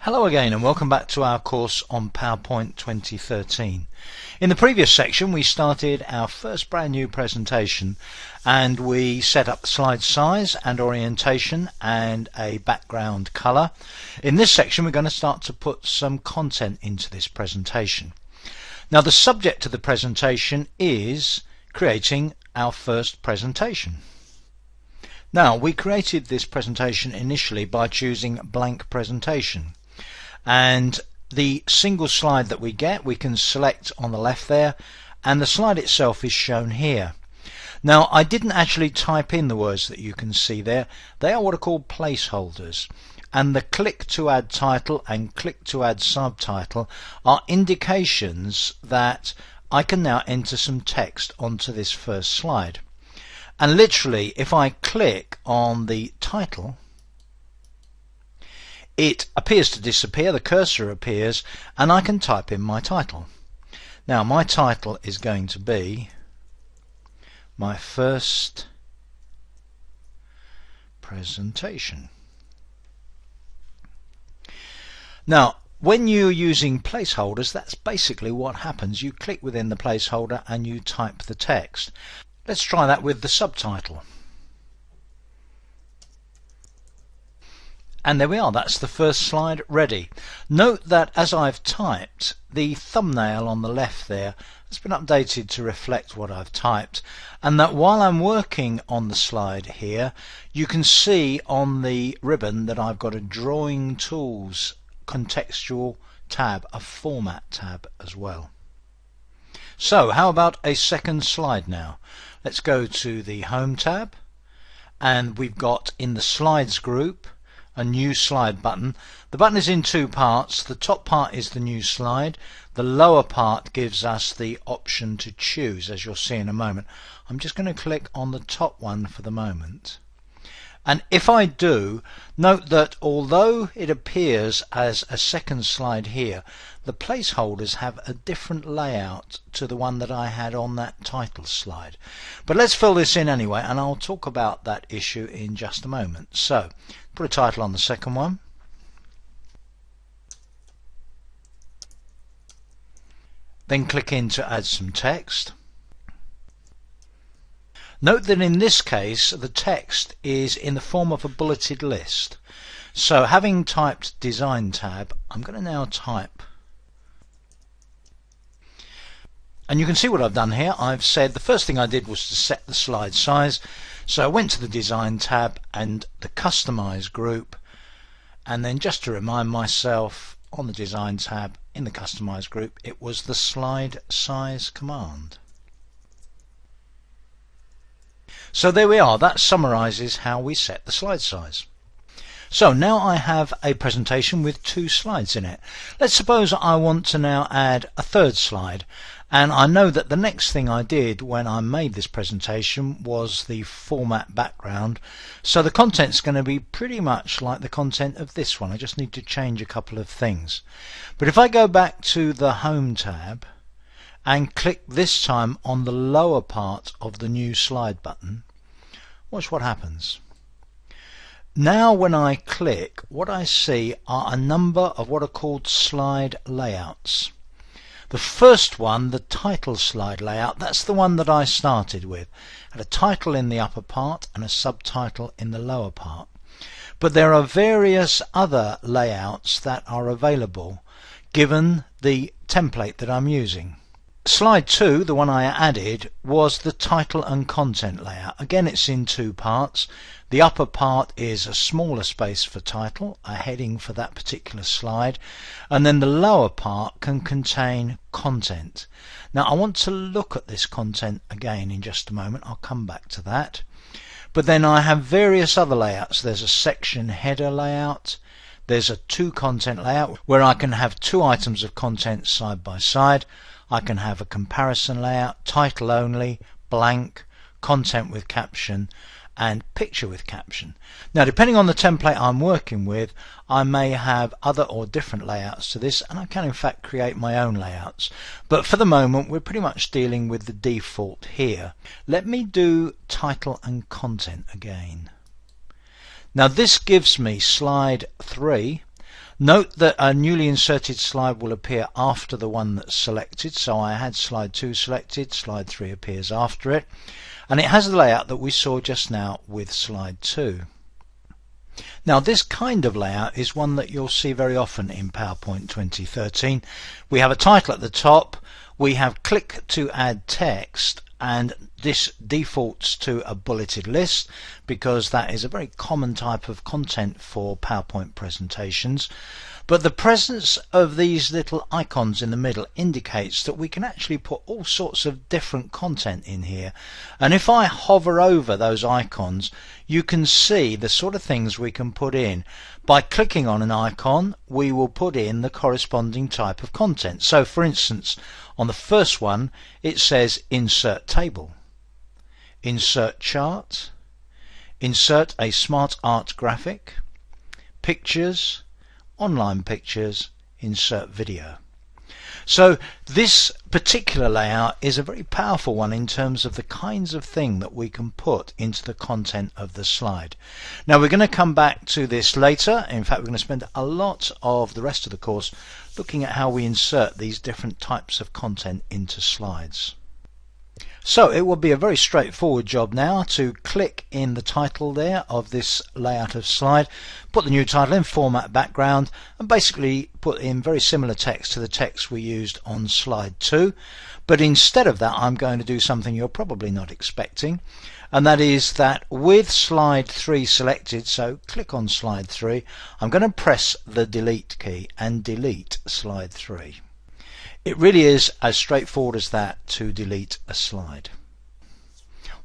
Hello again and welcome back to our course on PowerPoint 2013. In the previous section we started our first brand new presentation and we set up the slide size and orientation and a background color. In this section we're going to start to put some content into this presentation. Now the subject of the presentation is creating our first presentation. Now we created this presentation initially by choosing blank presentation. And the single slide that we get we can select on the left there, and the slide itself is shown here. Now I didn't actually type in the words that you can see there. They are what are called placeholders, and the click to add title and click to add subtitle are indications that I can now enter some text onto this first slide. And literally if I click on the title, it appears to disappear, the cursor appears, and I can type in my title. Now my title is going to be my first presentation. Now when you're using placeholders, that's basically what happens. You click within the placeholder and you type the text. Let's try that with the subtitle. And there we are, that's the first slide ready. Note that as I've typed, the thumbnail on the left there has been updated to reflect what I've typed, and that while I'm working on the slide here, you can see on the ribbon that I've got a Drawing Tools contextual tab, a Format tab as well. So how about a second slide now? Let's go to the Home tab, and we've got in the Slides group a New Slide button. The button is in two parts. The top part is the new slide. The lower part gives us the option to choose, as you'll see in a moment. I'm just going to click on the top one for the moment. And if I do, note that although it appears as a second slide here, the placeholders have a different layout to the one that I had on that title slide. But let's fill this in anyway, and I'll talk about that issue in just a moment. So put a title on the second one. Then click in to add some text. Note that in this case the text is in the form of a bulleted list. So having typed Design tab, I'm going to now type. And you can see what I've done here. I've said the first thing I did was to set the slide size. So I went to the Design tab and the Customize group, and then just to remind myself, on the Design tab in the Customize group it was the Slide Size command. So there we are, that summarizes how we set the slide size. So now I have a presentation with two slides in it. Let's suppose I want to now add a third slide, and I know that the next thing I did when I made this presentation was the format background, so the content's going to be pretty much like the content of this one. I just need to change a couple of things. But if I go back to the Home tab and click this time on the lower part of the New Slide button, watch what happens. Now when I click, what I see are a number of what are called slide layouts. The first one, the title slide layout, that's the one that I started with. It had a title in the upper part and a subtitle in the lower part. But there are various other layouts that are available given the template that I'm using. Slide 2, the one I added, was the title and content layout. Again, it's in two parts. The upper part is a smaller space for title, a heading for that particular slide, and then the lower part can contain content. Now I want to look at this content again in just a moment. I'll come back to that. But then I have various other layouts. There's a section header layout. There's a to content layout where I can have two items of content side by side. I can have a comparison layout, title only, blank, content with caption, and picture with caption. Now depending on the template I'm working with, I may have other or different layouts to this, and I can in fact create my own layouts. But for the moment we're pretty much dealing with the default here. Let me do title and content again. Now this gives me slide 3. Note that a newly inserted slide will appear after the one that's selected, so I had slide 2 selected, slide 3 appears after it, and it has the layout that we saw just now with slide 2. Now this kind of layout is one that you'll see very often in PowerPoint 2013. We have a title at the top, we have click to add text, and this defaults to a bulleted list because that is a very common type of content for PowerPoint presentations. But the presence of these little icons in the middle indicates that we can actually put all sorts of different content in here. And if I hover over those icons, you can see the sort of things we can put in. By clicking on an icon, we will put in the corresponding type of content. So for instance, on the first one, it says Insert Table, Insert Chart, Insert a Smart Art Graphic, Pictures, Online Pictures, Insert Video. So this particular layout is a very powerful one in terms of the kinds of thing that we can put into the content of the slide. Now we're going to come back to this later. In fact, we're going to spend a lot of the rest of the course looking at how we insert these different types of content into slides. So it will be a very straightforward job now to click in the title there of this layout of slide, put the new title in, format background, and basically put in very similar text to the text we used on slide 2. But instead of that, I'm going to do something you're probably not expecting, and that is that with slide 3 selected, so click on slide 3, I'm going to press the delete key and delete slide 3. It really is as straightforward as that to delete a slide.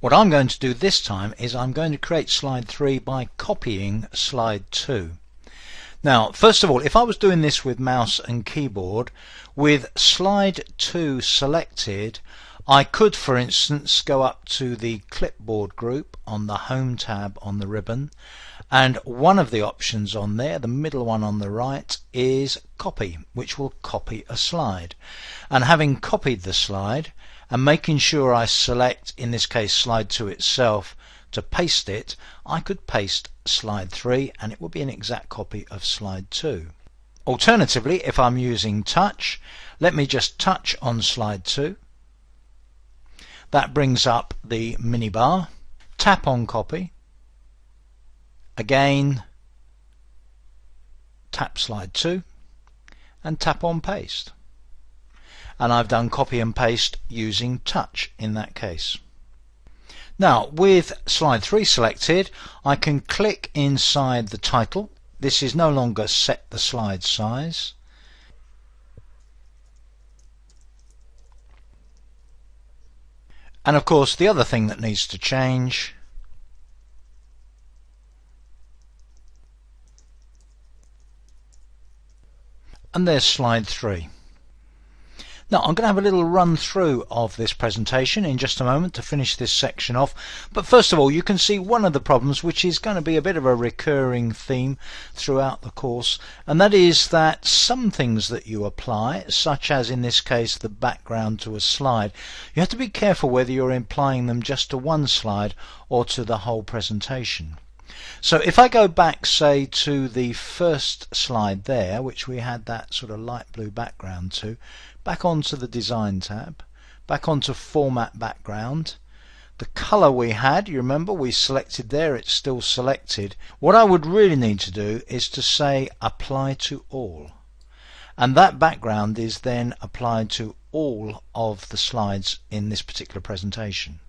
What I'm going to do this time is I'm going to create slide 3 by copying slide 2. Now, first of all, if I was doing this with mouse and keyboard, with slide 2 selected, I could, for instance, go up to the clipboard group on the Home tab on the ribbon, and one of the options on there, the middle one on the right, is copy, which will copy a slide. And having copied the slide and making sure I select, in this case slide 2 itself, to paste it, I could paste slide 3 and it will be an exact copy of slide 2. Alternatively, if I'm using touch, let me just touch on slide 2. That brings up the mini bar. Tap on copy. Again, tap slide 2 and tap on paste. And I've done copy and paste using touch in that case. Now with slide 3 selected, I can click inside the title. This is no longer set the slide size. And of course the other thing that needs to change and there's slide 3. Now I'm going to have a little run through of this presentation in just a moment to finish this section off, but first of all you can see one of the problems which is going to be a bit of a recurring theme throughout the course, and that is that some things that you apply, such as in this case the background to a slide, you have to be careful whether you're applying them just to one slide or to the whole presentation. So if I go back, say, to the first slide there, which we had that sort of light blue background to, back onto the Design tab, back onto Format Background, the colour we had, you remember we selected there, it's still selected. What I would really need to do is to say Apply to All. And that background is then applied to all of the slides in this particular presentation.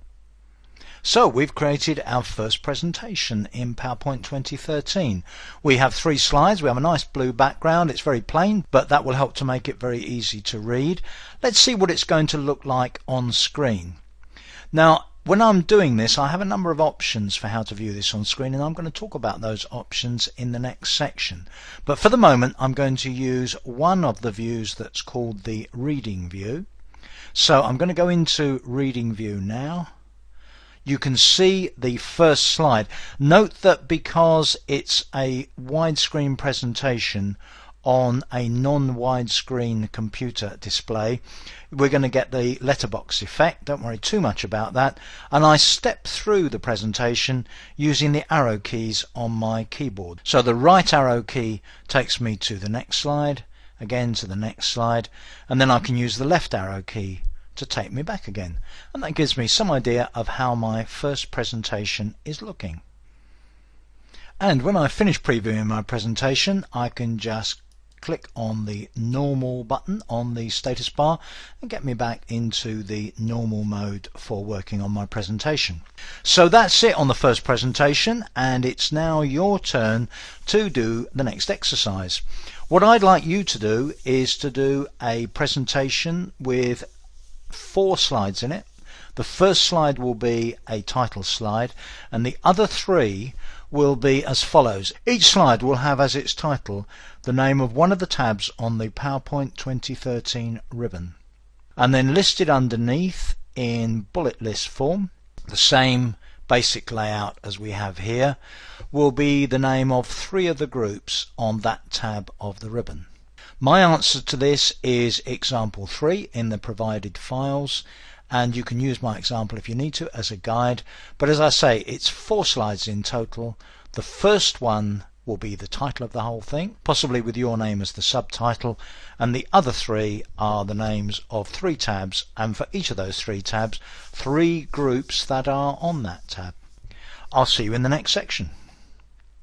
So we've created our first presentation in PowerPoint 2013. We have 3 slides, we have a nice blue background, it's very plain, but that will help to make it very easy to read. Let's see what it's going to look like on screen. Now when I'm doing this, I have a number of options for how to view this on screen, and I'm going to talk about those options in the next section. But for the moment I'm going to use one of the views that's called the Reading View. So I'm going to go into Reading View now. You can see the first slide. Note that because it's a widescreen presentation on a non-widescreen computer display, we're going to get the letterbox effect. Don't worry too much about that. And I step through the presentation using the arrow keys on my keyboard. So the right arrow key takes me to the next slide, again to the next slide, and then I can use the left arrow key to take me back again. And that gives me some idea of how my first presentation is looking. And when I finish previewing my presentation, I can just click on the normal button on the status bar and get me back into the normal mode for working on my presentation. So that's it on the first presentation, and it's now your turn to do the next exercise. What I'd like you to do is to do a presentation with 4 slides in it. The first slide will be a title slide, and the other 3 will be as follows. Each slide will have as its title the name of one of the tabs on the PowerPoint 2013 ribbon, and then listed underneath in bullet list form, the same basic layout as we have here, will be the name of 3 of the groups on that tab of the ribbon. My answer to this is example 3 in the provided files, and you can use my example if you need to as a guide, but as I say, it's 4 slides in total. The first one will be the title of the whole thing, possibly with your name as the subtitle, and the other 3 are the names of 3 tabs, and for each of those 3 tabs, 3 groups that are on that tab. I'll see you in the next section.